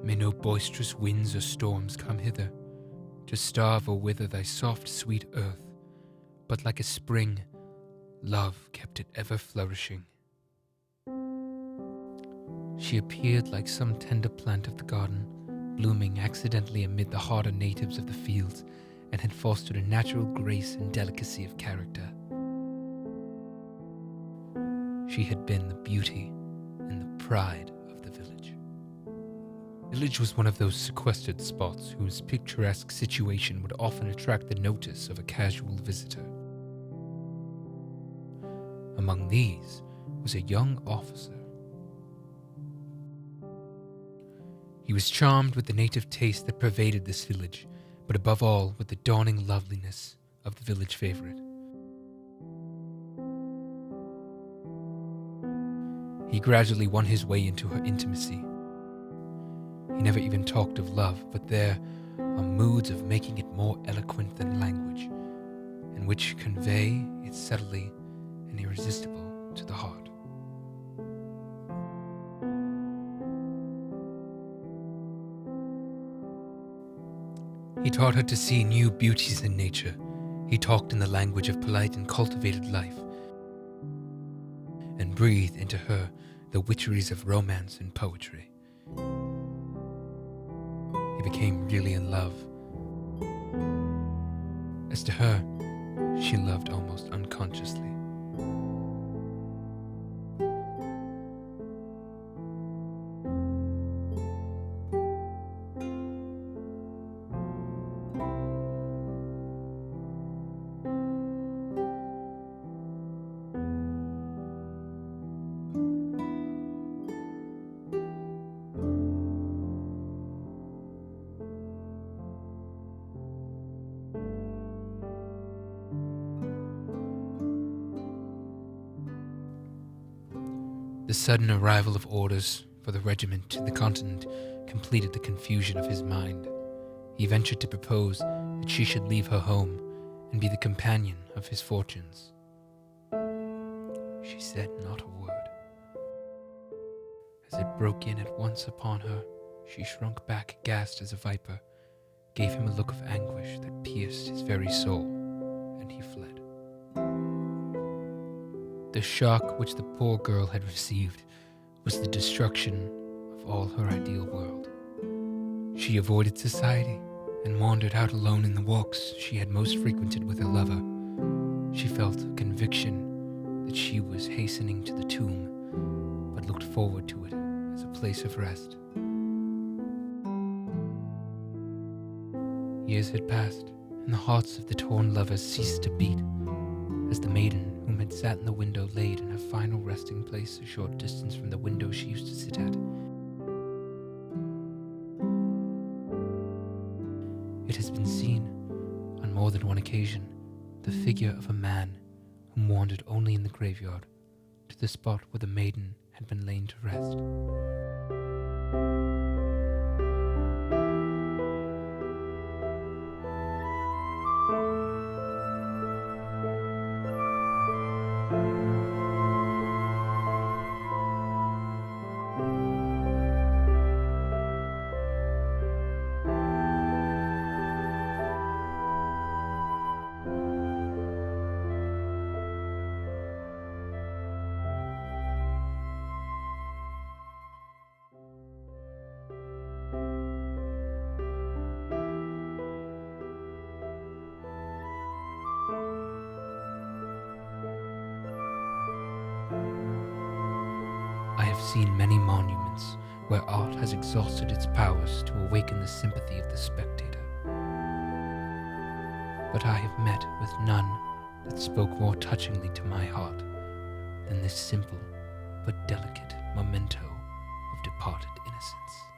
May no boisterous winds or storms come hither, to starve or wither thy soft, sweet earth, but like a spring, love kept it ever flourishing. She appeared like some tender plant of the garden, blooming accidentally amid the harder natives of the fields, and had fostered a natural grace and delicacy of character. She had been the beauty and the pride of the village. The village was one of those sequestered spots whose picturesque situation would often attract the notice of a casual visitor. Among these was a young officer. He was charmed with the native taste that pervaded this village, but above all with the dawning loveliness of the village favorite. He gradually won his way into her intimacy. He never even talked of love, but there are moods of making it more eloquent than language, and which convey it subtly and irresistible to the heart. He taught her to see new beauties in nature. He talked in the language of polite and cultivated life, and breathed into her the witcheries of romance and poetry. He became really in love. As to her, she loved almost unconsciously. The sudden arrival of orders for the regiment to the continent completed the confusion of his mind. He ventured to propose that she should leave her home and be the companion of his fortunes. She said not a word. As it broke in at once upon her, she shrunk back aghast as a viper, gave him a look of anguish that pierced his very soul, and he fled. The shock which the poor girl had received was the destruction of all her ideal world. She avoided society and wandered out alone in the walks she had most frequented with her lover. She felt a conviction that she was hastening to the tomb, but looked forward to it as a place of rest. Years had passed, and the hearts of the torn lovers ceased to beat, as the maiden whom had sat in the window laid in her final resting place a short distance from the window she used to sit at. It has been seen, on more than one occasion, the figure of a man whom wandered only in the graveyard to the spot where the maiden had been lain to rest. I have seen many monuments where art has exhausted its powers to awaken the sympathy of the spectator. But I have met with none that spoke more touchingly to my heart than this simple but delicate memento of departed innocence.